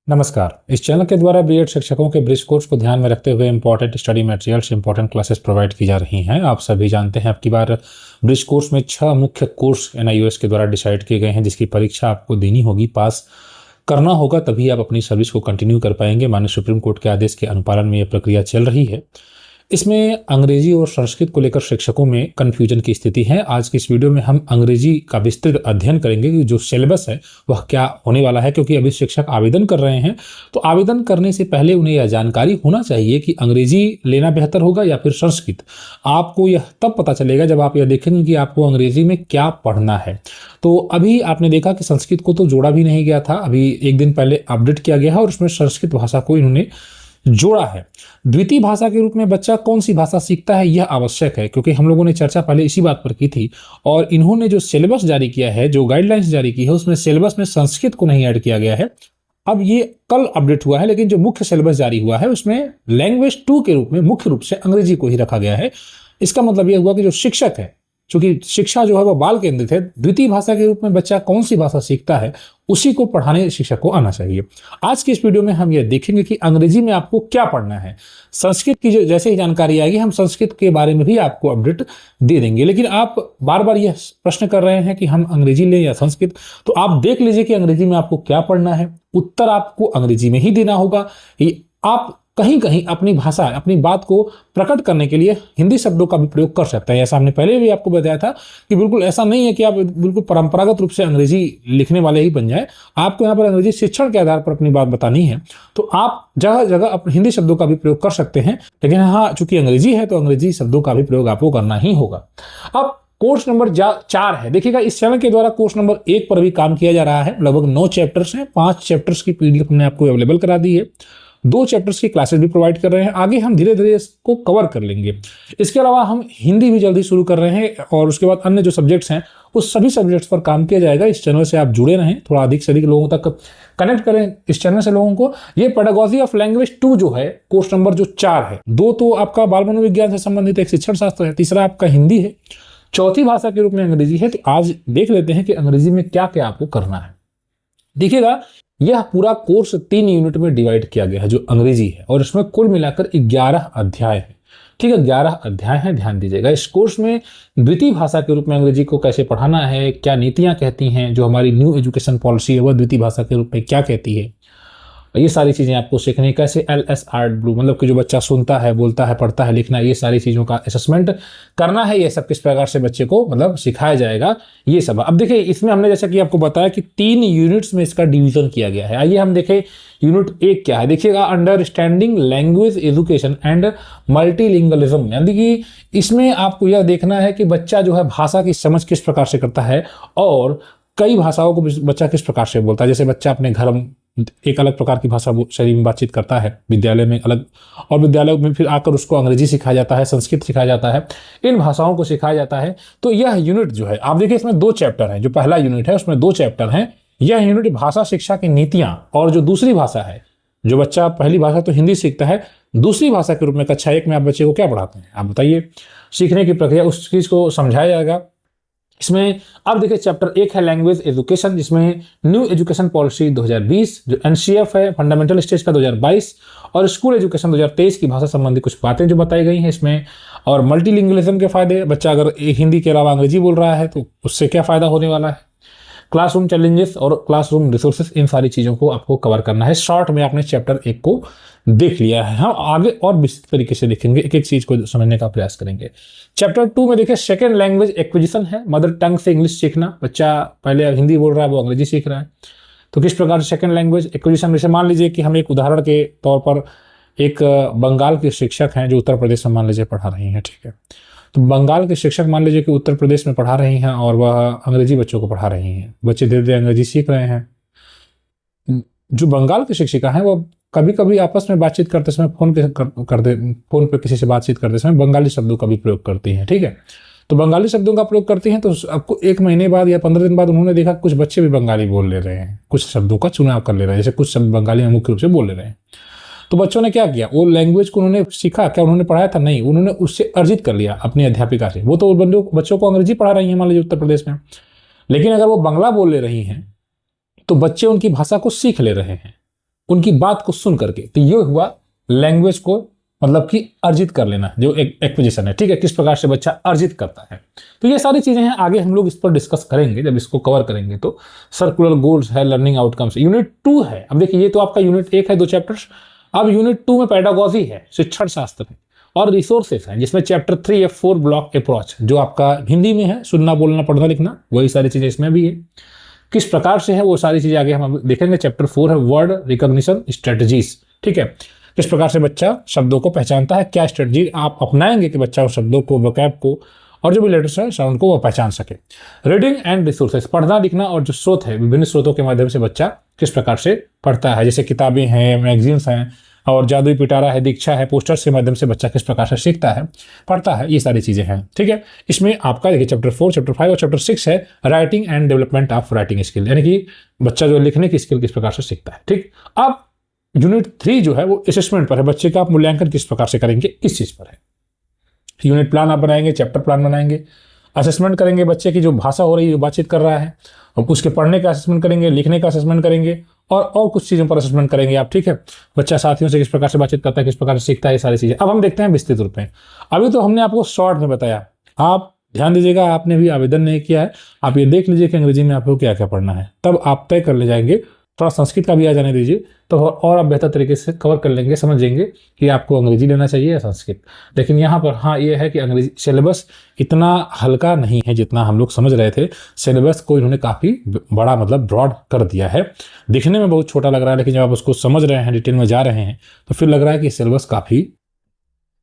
नमस्कार। इस चैनल के द्वारा बीएड शिक्षकों के ब्रिज कोर्स को ध्यान में रखते हुए important study materials, important classes provide की जा रही हैं। आप सभी जानते हैं, अब की बार ब्रिज कोर्स में 6 मुख्य कोर्स एनआईओएस के द्वारा डिसाइड किए गए हैं, जिसकी परीक्षा आपको देनी होगी, पास करना होगा, तभी आप अपनी सर्विस को कंटिन्यू कर पाएंगे। माननीय सुप्रीम कोर्ट के आदेश के अनुपालन में यह प्रक्रिया चल रही है। इसमें अंग्रेजी और संस्कृत को लेकर शिक्षकों में कन्फ्यूजन की स्थिति है। आज की इस वीडियो में हम अंग्रेजी का विस्तृत अध्ययन करेंगे कि जो सिलेबस है वह क्या होने वाला है, क्योंकि अभी शिक्षक आवेदन कर रहे हैं। तो आवेदन करने से पहले उन्हें यह जानकारी होना चाहिए कि अंग्रेजी लेना बेहतर होगा या फिर संस्कृत। आपको यह तब पता चलेगा जब आप यह देखेंगे कि आपको अंग्रेजी में क्या पढ़ना है। तो अभी आपने देखा कि संस्कृत को तो जोड़ा भी नहीं गया था, अभी एक दिन पहले अपडेट किया गया है और उसमें संस्कृत भाषा को इन्होंने जोड़ा है। द्वितीय भाषा के रूप में बच्चा कौन सी भाषा सीखता है यह आवश्यक है, क्योंकि हम लोगों ने चर्चा पहले इसी बात पर की थी और इन्होंने जो सिलेबस जारी किया है, जो गाइडलाइंस जारी की है, उसमें सिलेबस में संस्कृत को नहीं ऐड किया गया है। अब ये कल अपडेट हुआ है, लेकिन जो मुख्य सिलेबस जारी हुआ है उसमें लैंग्वेज 2 के रूप में मुख्य रूप से अंग्रेजी को ही रखा गया है। इसका मतलब यह हुआ कि जो शिक्षक है, चूंकि शिक्षा जो है वह बाल केंद्रित है, द्वितीय भाषा के रूप में बच्चा कौन सी भाषा सीखता है उसी को पढ़ाने शिक्षक को आना चाहिए। आज की इस वीडियो में हम यह देखेंगे कि अंग्रेजी में आपको क्या पढ़ना है। संस्कृत की जैसे ही जानकारी आएगी हम संस्कृत के बारे में भी आपको अपडेट दे देंगे। लेकिन आप बार बार यह प्रश्न कर रहे हैं कि हम अंग्रेजी लें या संस्कृत, तो आप देख लीजिए कि अंग्रेजी में आपको क्या पढ़ना है। उत्तर आपको अंग्रेजी में ही देना होगा। आप कहीं कहीं अपनी भाषा, अपनी बात को प्रकट करने के लिए हिंदी शब्दों का भी प्रयोग कर सकते हैं। ऐसा हमने पहले भी आपको बताया था कि बिल्कुल ऐसा नहीं है कि आप बिल्कुल परंपरागत रूप से अंग्रेजी लिखने वाले ही बन जाए। आपको यहाँ पर अंग्रेजी शिक्षण के आधार पर अपनी बात बतानी है, तो आप जगह जगह हिंदी शब्दों का भी प्रयोग कर सकते हैं। लेकिन हाँ, चूंकि अंग्रेजी है तो अंग्रेजी शब्दों का भी प्रयोग आपको करना ही होगा। अब कोर्स नंबर 4 है। देखिएगा, इस चैनल के द्वारा कोर्स नंबर 1 पर भी काम किया जा रहा है। लगभग 9 चैप्टर्स हैं। 5 चैप्टर्स की पीडीएफ हमने आपको अवेलेबल करा दी है। 2 चैप्टर्स की क्लासेस भी प्रोवाइड कर रहे हैं। आगे हम धीरे धीरे इसको कवर कर लेंगे। इसके अलावा हम हिंदी भी जल्दी शुरू कर रहे हैं और उसके बाद अन्य जो सब्जेक्ट्स हैं उस सभी सब्जेक्ट्स पर काम किया जाएगा। इस चैनल से आप जुड़े रहें, थोड़ा अधिक से अधिक लोगों तक कनेक्ट करें इस चैनल से लोगों को। ये पेडागॉजी ऑफ लैंग्वेज 2 जो है, कोर्स नंबर जो 4 है, 2 तो आपका बाल मनोविज्ञान से संबंधित एक शिक्षण शास्त्र है, तीसरा आपका हिंदी है, चौथी भाषा के रूप में अंग्रेजी है। तो आज देख लेते हैं कि अंग्रेजी में क्या क्या आपको करना है। देखिएगा, यह पूरा कोर्स 3 यूनिट में डिवाइड किया गया है जो अंग्रेजी है, और इसमें कुल मिलाकर 11 अध्याय है। ठीक है, 11 अध्याय हैं, ध्यान दीजिएगा। इस कोर्स में द्वितीय भाषा के रूप में अंग्रेजी को कैसे पढ़ाना है, क्या नीतियां कहती हैं, जो हमारी न्यू एजुकेशन पॉलिसी है वह द्वितीय भाषा के रूप में क्या कहती है, ये सारी चीज़ें आपको सीखनी है। कैसे LSR मतलब कि जो बच्चा सुनता है, बोलता है, पढ़ता है, लिखना है, ये सारी चीज़ों का असेसमेंट करना है। ये सब किस प्रकार से बच्चे को मतलब सिखाया जाएगा, ये सब। अब देखिए, इसमें हमने जैसा कि आपको बताया कि 3 यूनिट्स में इसका डिवीजन किया गया है। आइए हम देखें यूनिट 1 क्या है। देखिएगा, understanding language education and multilingualism, यानी कि इसमें आपको यह देखना है कि बच्चा जो है भाषा की समझ किस प्रकार से करता है और कई भाषाओं को बच्चा किस प्रकार से बोलता है। जैसे बच्चा अपने घर एक अलग प्रकार की भाषा शैली में बातचीत करता है, विद्यालय में अलग, और विद्यालय में फिर आकर उसको अंग्रेजी सिखाया जाता है, संस्कृत सिखाया जाता है, इन भाषाओं को सिखाया जाता है। तो यह यूनिट जो है, आप देखिए, इसमें 2 चैप्टर हैं। जो पहला यूनिट है उसमें 2 चैप्टर हैं। यह यूनिट भाषा शिक्षा की नीतियां, और जो दूसरी भाषा है, जो बच्चा पहली भाषा तो हिंदी सीखता है, दूसरी भाषा के रूप में कक्षा 1 में आप बच्चे को क्या पढ़ाते हैं, आप बताइए। सीखने की प्रक्रिया, उस चीज को समझाया जाएगा इसमें। अब देखिए, चैप्टर 1 है लैंग्वेज एजुकेशन, जिसमें न्यू एजुकेशन पॉलिसी 2020, जो NCF है फंडामेंटल स्टेज का 2022, और स्कूल एजुकेशन 2023 की भाषा संबंधी कुछ बातें जो बताई गई हैं इसमें। और मल्टीलिंगुअलिज्म के फायदे, बच्चा अगर हिंदी के अलावा अंग्रेजी बोल रहा है तो उससे क्या फायदा होने वाला है। क्लासरूम चैलेंजेस और क्लासरूम रिसोर्सेस, इन सारी चीज़ों को आपको कवर करना है। शॉर्ट में आपने चैप्टर 1 को देख लिया है। हम आगे और विस्तृत तरीके से देखेंगे, एक एक चीज़ को समझने का प्रयास करेंगे। चैप्टर 2 में देखिए, सेकेंड लैंग्वेज एक्विजिशन है, मदर टंग से इंग्लिश सीखना। बच्चा पहले हिंदी बोल रहा है, वो अंग्रेजी सीख रहा है, तो किस प्रकार से सेकेंड लैंग्वेज एक्विजिशन। जैसे मान लीजिए कि हम एक उदाहरण के तौर पर एक बंगाल के शिक्षक हैं जो उत्तर प्रदेश में मान लीजिए पढ़ा रही हैं, ठीक है। तो बंगाल के शिक्षक मान लीजिए कि उत्तर प्रदेश में पढ़ा रही हैं और वह अंग्रेजी बच्चों को पढ़ा रही हैं। बच्चे धीरे धीरे अंग्रेजी सीख रहे हैं। जो बंगाल की शिक्षिका हैं वो कभी कभी आपस में बातचीत करते समय फोन पे किसी से बातचीत करते समय बंगाली शब्दों का भी प्रयोग करती हैं, ठीक है। तो बंगाली शब्दों का प्रयोग करती हैं, तो आपको 1 महीने बाद या 15 दिन बाद उन्होंने देखा कुछ बच्चे भी बंगाली बोल ले रहे हैं, कुछ शब्दों का चुनाव कर ले रहे हैं, जैसे कुछ शब्द बंगाली में मुख्य रूप से बोल ले रहे हैं। तो बच्चों ने क्या किया, वो लैंग्वेज को उन्होंने सीखा, क्या उन्होंने पढ़ाया था? नहीं, उन्होंने उससे अर्जित कर लिया अपनी अध्यापिका से। वो तो बच्चों को अंग्रेजी पढ़ा रही है मान लीजिए उत्तर प्रदेश में, लेकिन अगर वो बंगला बोल ले रही हैं तो बच्चे उनकी भाषा को सीख ले रहे हैं। उनकी बात को सुन करके। तो ये हुआ लैंग्वेज को मतलब कि अर्जित कर लेना, जो एक एक्विजिशन है, ठीक है, किस प्रकार से बच्चा अर्जित करता है। तो ये सारी चीजें हैं, आगे हम लोग इस पर डिस्कस करेंगे जब इसको कवर करेंगे। तो सर्कुलर गोल्स है, लर्निंग आउटकम्स, यूनिट 2 है। अब देखिए ये तो आपका यूनिट 1 है, 2 चैप्टर्स। अब यूनिट 2 में पेडागोजी है, शिक्षण शास्त्र है, और रिसोर्सेस है, जिसमें चैप्टर 3 है 4 ब्लॉक अप्रोच, जो आपका हिंदी में है, सुनना बोलना पढ़ना लिखना, वही सारी चीजें इसमें भी है। किस प्रकार से है वो सारी चीजें आगे हम देखेंगे। चैप्टर 4 है वर्ड रिकॉग्निशन स्ट्रेटजीज, ठीक है, किस प्रकार से बच्चा शब्दों को पहचानता है, क्या स्ट्रेटजी आप अपनाएंगे कि बच्चा उस शब्दों को, वोकैब को और जो भी लेटर्स है साउंड को वो पहचान सके। रीडिंग एंड रिसोर्सेस, पढ़ना लिखना और जो स्रोत है, विभिन्न स्रोतों के माध्यम से बच्चा किस प्रकार से पढ़ता है, जैसे किताबें हैं, मैगजीन्स हैं, और जादुई पिटारा है, दीक्षा है, पोस्टर्स के माध्यम से बच्चा किस प्रकार से सीखता है, पढ़ता है, ये सारी चीजें हैं, ठीक है। इसमें आपका देखिए चैप्टर 4, चैप्टर 5 और चैप्टर 6 है writing and development of writing skill, यानी कि बच्चा जो लिखने की स्किल किस प्रकार से सीखता है, ठीक। अब यूनिट 3 जो है वो असेसमेंट पर है, बच्चे का आप मूल्यांकन किस प्रकार से करेंगे इस चीज पर है। यूनिट प्लान आप बनाएंगे, चैप्टर प्लान बनाएंगे, असेसमेंट करेंगे बच्चे की जो भाषा हो रही है, जो बातचीत कर रहा है, और उसके पढ़ने का असेसमेंट करेंगे, लिखने का असेसमेंट करेंगे, और कुछ चीज़ों पर असेसमेंट करेंगे आप, ठीक है। बच्चा साथियों से किस प्रकार से बातचीत करता है, किस प्रकार से सीखता है, ये सारी चीज़ें अब हम देखते हैं विस्तृत रूप में। अभी तो हमने आपको शॉर्ट में बताया, आप ध्यान दीजिएगा, आपने भी आवेदन नहीं किया है, आप ये देख लीजिए कि अंग्रेजी में आपको क्या क्या पढ़ना है, तब आप तय कर ले जाएंगे। थोड़ा संस्कृत का भी आ जाने दीजिए, तो और आप बेहतर तरीके से कवर कर लेंगे, समझेंगे कि आपको अंग्रेजी लेना चाहिए या संस्कृत। लेकिन यहाँ पर हाँ ये है कि अंग्रेजी सिलेबस इतना हल्का नहीं है जितना हम लोग समझ रहे थे। सिलेबस को इन्होंने काफ़ी बड़ा मतलब ब्रॉड कर दिया है। दिखने में बहुत छोटा लग रहा है, लेकिन जब आप उसको समझ रहे हैं, डिटेल में जा रहे हैं, तो फिर लग रहा है कि सिलेबस काफ़ी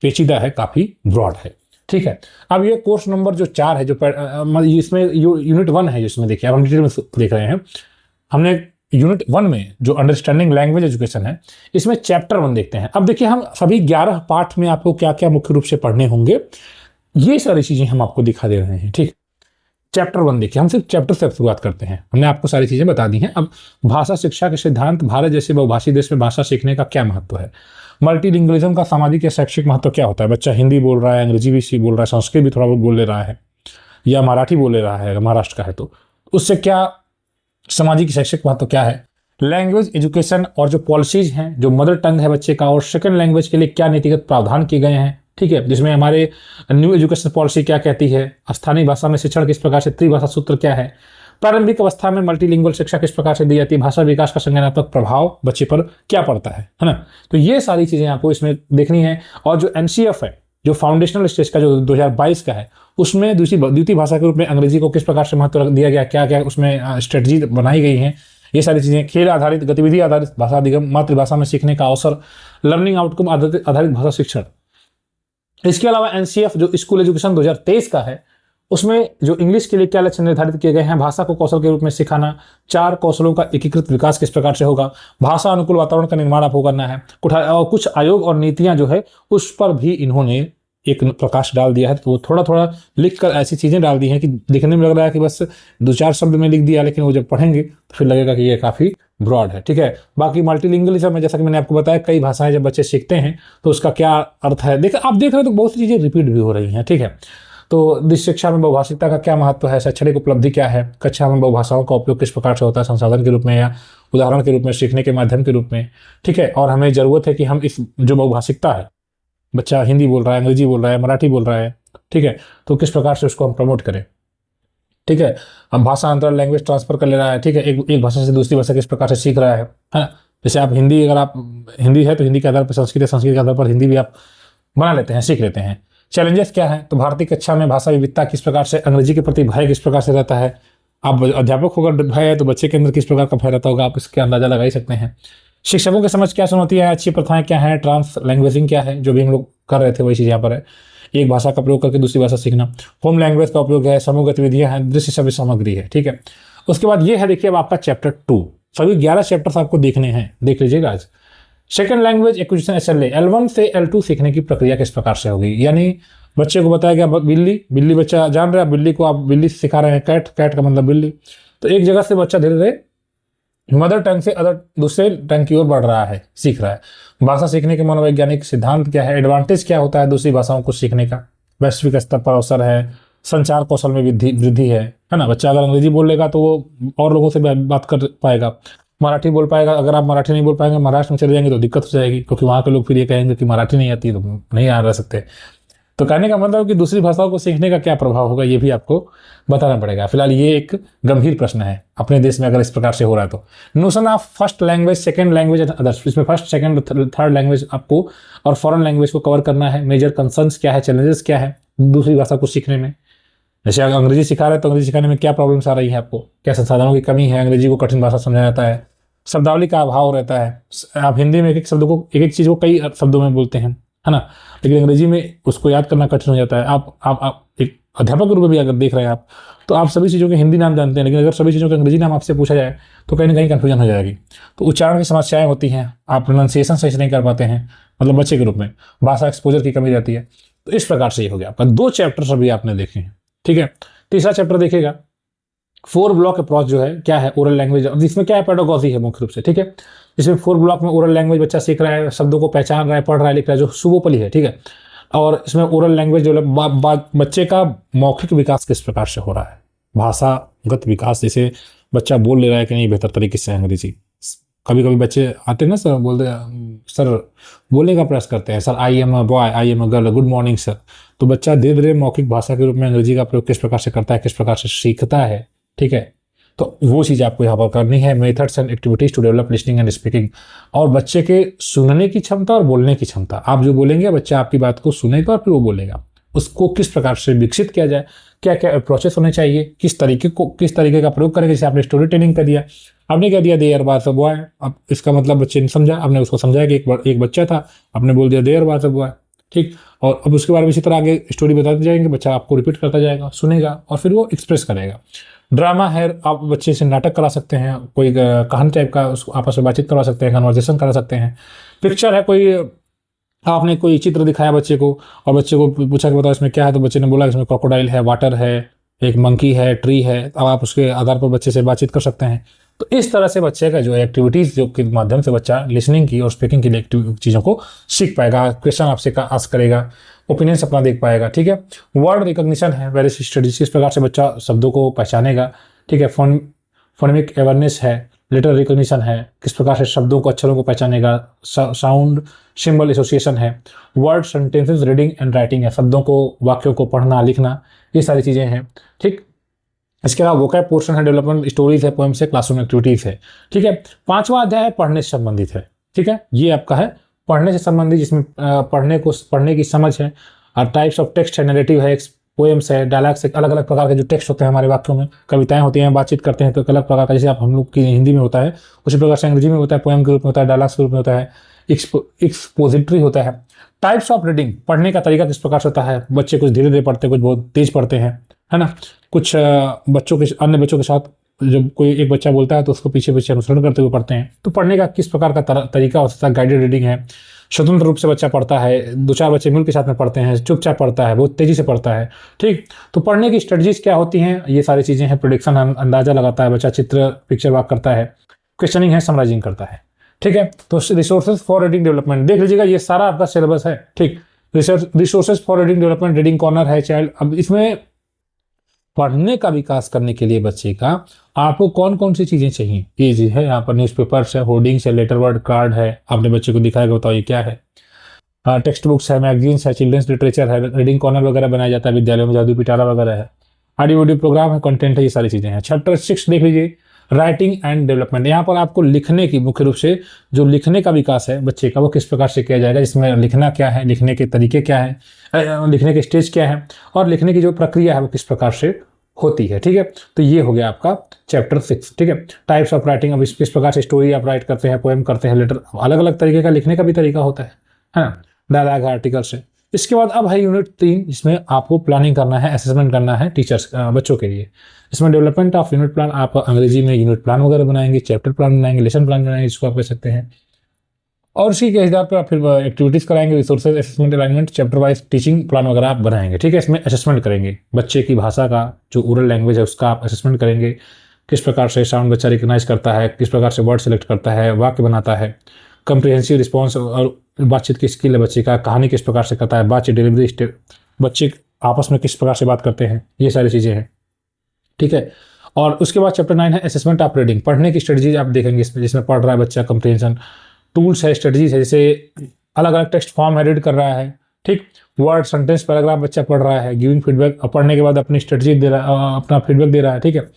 पेचीदा है, काफ़ी ब्रॉड है, ठीक है। अब ये कोर्स नंबर जो 4 है, जो इसमें यूनिट 1 है, जिसमें देखिए अब हम डिटेल में देख रहे हैं। हमने यूनिट 1 में जो अंडरस्टैंडिंग लैंग्वेज एजुकेशन है, इसमें चैप्टर 1 देखते हैं। अब देखिए हम सभी 11 पार्ट में आपको क्या क्या मुख्य रूप से पढ़ने होंगे, ये सारी चीजें हम आपको दिखा दे रहे हैं, ठीक। चैप्टर 1 देखिए, हम सिर्फ चैप्टर से शुरुआत करते हैं, हमने आपको सारी चीजें बता दी हैं। अब भाषा शिक्षा के सिद्धांत, भारत जैसे बहुभाषी देश में भाषा सीखने का क्या महत्व है, मल्टीलिंगुअलिज्म का सामाजिक या शैक्षिक महत्व क्या होता है, बच्चा हिंदी बोल रहा है, अंग्रेजी भी बोल रहा है, संस्कृत भी थोड़ा बहुत बोल ले रहा है, या मराठी बोल ले रहा है, महाराष्ट्र का है तो उससे क्या सामाजिक शैक्षिक महत्व क्या है, लैंग्वेज एजुकेशन और जो पॉलिसीज हैं, जो मदर टंग है बच्चे का, और सेकंड लैंग्वेज के लिए क्या नीतिगत प्रावधान किए गए हैं, ठीक है, जिसमें हमारे न्यू एजुकेशन पॉलिसी क्या कहती है, स्थानीय भाषा में शिक्षण किस प्रकार से, त्रिभाषा सूत्र क्या है, प्रारंभिक अवस्था में मल्टीलिंगुअल शिक्षा किस प्रकार से दी जाती है, भाषा विकास का संज्ञानात्मक प्रभाव बच्चे पर क्या पड़ता है ना। तो ये सारी चीजें आपको इसमें देखनी है। और जो एनसीएफ है, जो फाउंडेशनल स्टेज का जो 2022 का है, उसमें द्वितीय भाषा के रूप में अंग्रेजी को किस प्रकार से महत्व दिया गया, क्या क्या उसमें स्ट्रेटजी बनाई गई है, ये सारी चीजें, खेल आधारित, गतिविधि आधारित भाषा अधिगम, मातृभाषा में सीखने का अवसर, लर्निंग आउटकम आधारित भाषा शिक्षण। इसके अलावा एनसीएफ जो स्कूल एजुकेशन 2023 का है, उसमें जो इंग्लिश के लिए क्या लक्ष्य निर्धारित किए गए हैं, भाषा को कौशल के रूप में सिखाना, 4 कौशलों का एकीकृत विकास किस प्रकार से होगा, भाषा अनुकूल वातावरण का निर्माण आपको करना है, कुछ आयोग और नीतियां जो है उस पर भी इन्होंने एक प्रकाश डाल दिया है। तो वो थोड़ा थोड़ा लिख कर ऐसी चीजें डाल दी हैं कि दिखने में लग रहा है कि बस 2-4 शब्द में लिख दिया, लेकिन वो जब पढ़ेंगे तो फिर लगेगा कि ये काफी ब्रॉड है, ठीक है। बाकी मल्टीलिंगुअलिज्म में जैसा कि मैंने आपको बताया, कई भाषाएं जब बच्चे सीखते हैं तो उसका क्या अर्थ है, आप देख रहे हो तो बहुत सी चीजें रिपीट भी हो रही हैं, ठीक है। तो शिक्षा में बहुभाषिकता का क्या महत्व है, शैक्षणिक उपलब्धि क्या है, कक्षा में बहुभाषाओं का उपयोग किस प्रकार से होता है, संसाधन के रूप में या उदाहरण के रूप में, सीखने के माध्यम के रूप में, ठीक है। और हमें जरूरत है कि हम इस जो बहुभाषिकता है, बच्चा हिंदी बोल रहा है, अंग्रेजी बोल रहा है, मराठी बोल रहा है, ठीक है, तो किस प्रकार से उसको हम प्रमोट करें, ठीक है। हम भाषा अंतर, लैंग्वेज ट्रांसफर कर ले रहा है, ठीक है, एक भाषा से दूसरी भाषा किस प्रकार से सीख रहा है ना। जैसे आप हिंदी, अगर आप हिंदी है तो हिंदी के आधार पर संस्कृत है, संस्कृत के आधार पर हिंदी भी आप बना लेते हैं, सीख लेते हैं। चैलेंजेस क्या है, तो भारतीय कक्षा में भाषा विविधता किस प्रकार से, अंग्रेजी के प्रति भय किस प्रकार से रहता है, आप अध्यापक होकर भय है तो बच्चे के अंदर किस प्रकार का भय रहता होगा, आप इसके अंदाजा लगा ही सकते हैं। शिक्षकों की समझ क्या चुनौतियां हैं, अच्छी प्रथाएं क्या है, ट्रांस लैंग्वेजिंग क्या है, जो भी हम लोग कर रहे थे वही चीज़ यहाँ पर है, एक भाषा का प्रयोग करके दूसरी भाषा सीखना, होम लैंग्वेज का उपयोग है, समूह गतिविधियां हैं, दृश्य सभी सामग्री है, ठीक है। उसके बाद ये है देखिए अब आपका चैप्टर 2, सभी 11 चैप्टर्स आपको देखने हैं, देख लीजिएगा आज। Second language acquisition SLA, L1 से L2 सीखने की प्रक्रिया किस प्रकार से होगी, यानी बच्चे को बताया गया बिल्ली बच्चा जान रहा है, बिल्ली को आप बिल्ली सिखा रहे हैं, कैट का मतलब बिल्ली, तो एक जगह से बच्चा धीरे धीरे मदर टंग से दूसरे टंग की ओर बढ़ रहा है, सीख रहा है। भाषा सीखने के मनोवैज्ञानिक सिद्धांत क्या है, एडवांटेज क्या होता है दूसरी भाषाओं को सीखने का, वैश्विक स्तर पर अवसर है, संचार कौशल में वृद्धि है ना। बच्चा अगर अंग्रेजी बोल लेगा तो वो और लोगों से बात कर पाएगा, मराठी बोल पाएगा। अगर आप मराठी नहीं बोल पाएंगे, महाराष्ट्र में चले जाएंगे तो दिक्कत हो जाएगी, क्योंकि वहाँ के लोग फिर ये कहेंगे कि मराठी नहीं आती तो नहीं आ रह सकते। तो कहने का मतलब कि दूसरी भाषाओं को सीखने का क्या प्रभाव होगा, ये भी आपको बताना पड़ेगा। फिलहाल ये एक गंभीर प्रश्न है अपने देश में अगर इस प्रकार से हो रहा है तो। Notion of first language, second language and others, इसमें फर्स्ट, सेकंड, थर्ड लैंग्वेज आपको और फॉरेन लैंग्वेज को कवर करना है। मेजर कंसर्न्स क्या है, चैलेंजेस क्या है दूसरी भाषा को सीखने में। जैसे अगर अंग्रेजी सिखा रहे हैं तो अंग्रेजी सिखाने में क्या प्रॉब्लम्स आ रही है आपको, क्या संसाधनों की कमी है, अंग्रेजी को कठिन भाषा समझा जाता है, शब्दावली का अभाव रहता है। आप हिंदी में एक एक शब्द को, एक एक चीज़ को कई शब्दों में बोलते हैं, है ना, लेकिन अंग्रेजी में उसको याद करना कठिन हो जाता है। आप एक अध्यापक के रूप में भी अगर देख रहे हैं आप, तो आप सभी चीज़ों के हिंदी नाम जानते हैं, लेकिन अगर सभी चीज़ों के अंग्रेजी नाम आपसे पूछा जाए तो कहीं ना कहीं कन्फ्यूजन हो जाएगी। तो उच्चारण की समस्याएं होती हैं, आप प्रोनाउंसिएशन सही से नहीं कर पाते हैं, मतलब बच्चे के रूप में भाषा एक्सपोजर की कमी रहती है। तो इस प्रकार से ये हो गया आपका 2 चैप्टर अभी आपने देखे हैं, ठीक है। तीसरा चैप्टर देखिएगा 4 ब्लॉक अप्रोच जो है, क्या है ओरल लैंग्वेज, जिसमें क्या है पेडागोजी है मुख्य रूप से, ठीक है। इसमें 4 ब्लॉक में ओरल लैंग्वेज बच्चा सीख रहा है, शब्दों को पहचान रहा है, पढ़ रहा है, लिख रहा है, जो सुबोपली है, ठीक है। और इसमें ओरल लैंग्वेज जो बच्चे का मौखिक विकास किस प्रकार से हो रहा है, भाषागत विकास, जैसे बच्चा बोल ले रहा है कि नहीं बेहतर तरीके से अंग्रेजी। कभी कभी बच्चे आते हैं ना सर, बोलते सर बोलने का प्रयास करते हैं, sir I am a boy, I am a girl, good morning sir. तो बच्चा धीरे धीरे मौखिक भाषा के रूप में अंग्रेजी का प्रयोग किस प्रकार से करता है, किस प्रकार से सीखता है, ठीक है। तो वो चीज़ आपको यहाँ पर करनी है। Methods and activities to develop listening and speaking, और बच्चे के सुनने की क्षमता और बोलने की क्षमता। आप जो बोलेंगे बच्चा आपकी बात को सुनेगा और फिर वो बोलेगा। उसको किस प्रकार से विकसित किया जाए, क्या क्या अप्रोचेस होने चाहिए, किस तरीके का प्रयोग करेंगे। जैसे आपने स्टोरी टेलिंग कर दिया, आपने कह दिया देयर वाज अ बॉय, अब इसका मतलब बच्चे ने समझा, आपने उसको समझाया कि एक बच्चा था, आपने बोल दिया देयर वाज अ बॉय, ठीक। और अब उसके बारे में इसी तरह आगे स्टोरी बताते जाएंगे, बच्चा आपको रिपीट करता जाएगा, सुनेगा और फिर वो एक्सप्रेस करेगा। ड्रामा है, आप बच्चे से नाटक करा सकते हैं, कोई कहानी टाइप का उसको आपस में बातचीत करवा सकते हैं, कन्वर्सेशन करा सकते हैं। पिक्चर है, कोई आपने कोई चित्र दिखाया बच्चे को और बच्चे को पूछा कि बताओ इसमें क्या है, तो बच्चे ने बोला इसमें क्रोकोडाइल है, वाटर है, एक मंकी है, ट्री है। अब आप उसके आधार पर बच्चे से बातचीत कर सकते हैं। तो इस तरह से बच्चे का जो है एक्टिविटीज़ जो के माध्यम से बच्चा लिसनिंग की और स्पीकिंग की चीज़ों को सीख पाएगा, क्वेश्चन आपसे आस्क करेगा, ओपिनियंस अपना देख पाएगा, ठीक है। वर्ड रिकॉग्निशन है, वेरियस स्टडीज, किस प्रकार से बच्चा शब्दों को पहचानेगा, ठीक है। फोनेमिक अवेयरनेस है, लेटर रिकॉग्निशन है, किस प्रकार से शब्दों को, अक्षरों को पहचानेगा। साउंड सिंबल एसोसिएशन है, word sentences reading and writing है, शब्दों को, वाक्यों को पढ़ना लिखना, ये सारी चीज़ें हैं, ठीक। इसके अलावा वोकैब पोर्शन है, डेवलपमेंट स्टोरीज है, पोएम्स है, क्लासरूम एक्टिविटीज है, ठीक है। 5वां अध्याय है पढ़ने से संबंधित है, ठीक है। ये आपका है पढ़ने से संबंधित, जिसमें पढ़ने की समझ है, और टाइप्स ऑफ टेक्स्ट है, नैरेटिव है, पोएम्स है, डायलॉग्स है, अलग अलग प्रकार के जो टेक्स्ट होते हैं हमारे वाक्यों में, कविताएं होती हैं, बातचीत करते हैं तो अलग प्रकार का, जैसे आप हम लोग की हिंदी में होता है उसी प्रकार से अंग्रेजी में होता है, पोएम के रूप में होता है, डायलॉग्स के रूप में होता है, एक्सपोजिटरी होता है। टाइप्स ऑफ रीडिंग, पढ़ने का तरीका किस प्रकार से होता है, बच्चे कुछ धीरे धीरे पढ़ते हैं, कुछ बहुत तेज पढ़ते हैं, है ना। कुछ अन्य बच्चों के साथ जब कोई एक बच्चा बोलता है तो उसको पीछे पीछे अनुसरण करते हुए पढ़ते हैं। तो पढ़ने का किस प्रकार का तरीका होता है, गाइडेड रीडिंग है, स्वतंत्र रूप से बच्चा पढ़ता है, 2-4 बच्चे मिल के साथ में पढ़ते हैं, चुपचाप पढ़ता है, बहुत तेजी से पढ़ता है, ठीक। तो पढ़ने की स्ट्रेटजीज क्या होती हैं, ये सारी चीज़ें हैं। प्रेडिक्शन, अंदाजा लगाता है बच्चा, पिक्चर वर्क करता है, क्वेश्चनिंग है, समराइजिंग करता है, ठीक है। तो रिसोर्सेज फॉर रीडिंग डेवलपमेंट देख लीजिएगा, ये सारा आपका सिलेबस है, ठीक। Resources for reading development, reading corner है चाइल्ड। अब इसमें पढ़ने का विकास करने के लिए बच्चे का आपको कौन कौन सी चीज़ें चाहिए, ये चीज़ है यहाँ पर। न्यूज़पेपर्स है, होर्डिंग्स है, लेटर वर्ड कार्ड है, आपने बच्चे को दिखाएगा, बताओ ये क्या है। टेक्स्ट बुक्स है, मैगजीन्स है, चिल्ड्रंस लिटरेचर है, रीडिंग कॉर्नर वगैरह बनाया जाता है विद्यालयों में, जादू पिटारा वगैरह है, ऑडियो वीडियो प्रोग्राम है, कंटेंट है, ये सारी चीज़ें हैं। चैप्टर 6 देख लीजिए, राइटिंग एंड डेवलपमेंट। यहाँ पर आपको लिखने की, मुख्य रूप से जो लिखने का विकास है बच्चे का, वो किस प्रकार से किया जाएगा, जिसमें लिखना क्या है, लिखने के तरीके क्या है, लिखने के स्टेज क्या है, और लिखने की जो प्रक्रिया है वो किस प्रकार से होती है, ठीक है। तो ये हो गया आपका चैप्टर 6, ठीक है। टाइप्स ऑफ राइटिंग, अब किस प्रकार से स्टोरी आप राइट करते हैं, पोएम करते हैं, लेटर, अलग अलग तरीके का लिखने का भी तरीका होता है ना, डायलॉग, आर्टिकल्स है। इसके बाद अब है यूनिट 3, इसमें आपको प्लानिंग करना है, असेसमेंट करना है टीचर्स, बच्चों के लिए। इसमें डेवलपमेंट ऑफ यूनिट प्लान, आप अंग्रेजी में यूनिट प्लान वगैरह बनाएंगे, चैप्टर प्लान बनाएंगे, लेसन प्लान बनाएंगे, जिसको आप कह सकते हैं। और उसी के आधार पर आप फिर एक्टिविटीज़ कराएंगे, resources, assessment, alignment, chapter wise teaching plan वगैरह आप बनाएंगे, ठीक है। इसमें असेसमेंट करेंगे बच्चे की भाषा का, जो ओरल लैंग्वेज है उसका आप असेसमेंट करेंगे, किस प्रकार से साउंड बच्चा रिकग्नाइज करता है, किस प्रकार से वर्ड सेलेक्ट करता है, वाक्य बनाता है, कंप्रिहेंसिव रिस्पॉन्स और बातचीत की स्किल है बच्चे का, कहानी किस प्रकार से करता है, बातचीत डिलीवरी स्टेप, बच्चे आपस में किस प्रकार से बात करते हैं, ये सारी चीज़ें हैं, ठीक है। और उसके बाद चैप्टर 9 है असेसमेंट ऑफ रीडिंग, पढ़ने की स्ट्रेटजीज आप देखेंगे इसमें, जिसमें पढ़ रहा है बच्चा, कंप्रीहेंशन, टूल्स है, स्ट्रेटजीज है, जैसे अलग अलग टेक्स्ट फॉर्म है, रीड कर रहा है, ठीक, वर्ड, सेंटेंस, पैराग्राफ बच्चा पढ़ रहा है, गिविंग फीडबैक, पढ़ने के बाद अपनी स्ट्रेटजी दे रहा है, अपना फीडबैक दे रहा है, ठीक है।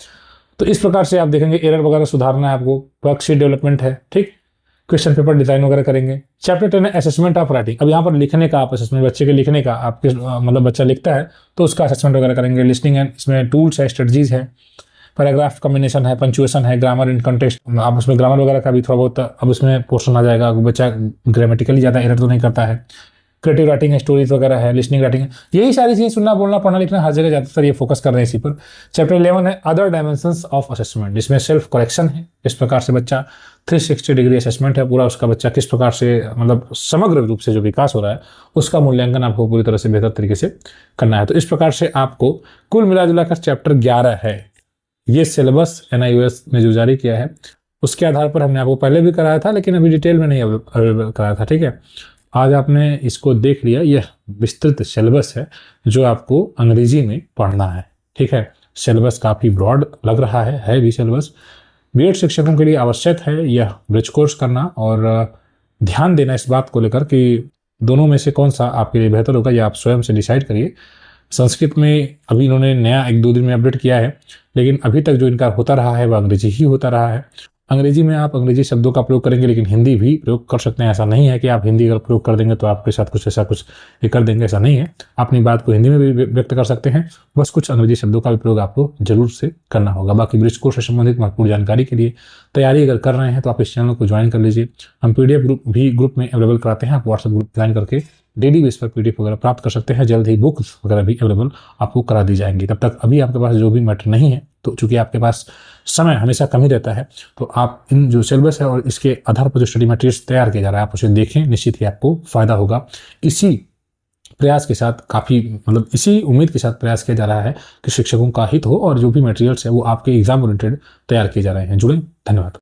तो इस प्रकार से आप देखेंगे एरर वगैरह सुधारना है आपको, वर्कशीट डेवलपमेंट है, ठीक, क्वेश्चन पेपर डिजाइन वगैरह करेंगे। चैप्टर 10 है असेसमेंट ऑफ राइटिंग, अब यहाँ पर लिखने का आप असेसमेंट, बच्चे के लिखने का, आपके मतलब बच्चा लिखता है तो उसका असेसमेंट वगैरह करेंगे। लिस्निंग है, इसमें टूल्स है, स्ट्रेटजीज है, पैराग्राफ कॉम्बिनेशन है, पंचुएशन है, ग्रामर इन कंटेक्स्ट, आप उसमें ग्रामर वगैरह का भी थोड़ा बहुत अब उसमें पोर्शन आ जाएगा, बच्चा ग्रामेटिकली ज़्यादा एरर तो नहीं करता है। क्रिएटिव राइटिंग है, स्टोरीज वगैरह है, लिसनिंग राइटिंग है, यही सारी चीज़ें, सुनना, बोलना, पढ़ना, लिखना, हर जगह ज़्यादातर ये फोकस कर रहे हैं इसी पर। चैप्टर 11 है अदर डायमेंशंस ऑफ असेसमेंट, जिसमें सेल्फ करेक्शन है, इस प्रकार से बच्चा 360 डिग्री असेसमेंट है पूरा, उसका बच्चा किस प्रकार से मतलब समग्र रूप से जो विकास हो रहा है उसका मूल्यांकन आपको पूरी तरह से बेहतर तरीके से करना है। तो इस प्रकार से आपको कुल मिला जुला कर चैप्टर 11 है, ये सिलेबस NIOS ने जो जारी किया है उसके आधार पर हमने आपको पहले भी कराया था, लेकिन अभी डिटेल में नहीं अवेलेबल कराया था, ठीक है। आज आपने इसको देख लिया, यह विस्तृत सिलेबस है जो आपको अंग्रेजी में पढ़ना है, ठीक है। सिलेबस काफ़ी ब्रॉड लग रहा है भी सिलेबस। बीएड शिक्षकों के लिए आवश्यक है यह ब्रिज कोर्स करना और ध्यान देना इस बात को लेकर कि दोनों में से कौन सा आपके लिए बेहतर होगा, यह आप स्वयं से डिसाइड करिए। संस्कृत में अभी इन्होंने नया 1-2 दिन में अपडेट किया है, लेकिन अभी तक जो इनका होता रहा है वह अंग्रेजी ही होता रहा है। अंग्रेजी में आप अंग्रेजी शब्दों का प्रयोग करेंगे, लेकिन हिंदी भी प्रयोग कर सकते हैं। ऐसा नहीं है कि आप हिंदी अगर प्रयोग कर देंगे तो आपके साथ कुछ ऐसा कुछ ये कर देंगे, ऐसा नहीं है। अपनी बात को हिंदी में भी व्यक्त कर सकते हैं, बस कुछ अंग्रेजी शब्दों का भी प्रयोग आपको जरूर से करना होगा। बाकी ब्रिज कोर्स से संबंधित महत्वपूर्ण जानकारी के लिए तैयारी अगर कर रहे हैं तो आप इस चैनल को ज्वाइन कर लीजिए। हम PDF ग्रुप में अवेलेबल कराते हैं, आप व्हाट्सएप ग्रुप ज्वाइन करके डेली बेस पर PDF वगैरह प्राप्त कर सकते हैं। जल्द ही बुक्स वगैरह भी अवेलेबल आपको करा दी जाएंगी। तब तक अभी आपके पास जो भी मैटर नहीं है, तो चूंकि आपके पास समय हमेशा कम ही रहता है, तो आप इन जो सिलेबस है और इसके आधार पर जो स्टडी मटेरियल्स तैयार किया जा रहा है आप उसे देखें, निश्चित ही आपको फायदा होगा। इसी प्रयास के साथ इसी उम्मीद के साथ प्रयास किया जा रहा है कि शिक्षकों का हित हो और जो भी मटेरियल्स है वो आपके एग्जाम ओरिएंटेड तैयार किए जा रहे हैं। जुड़े, धन्यवाद।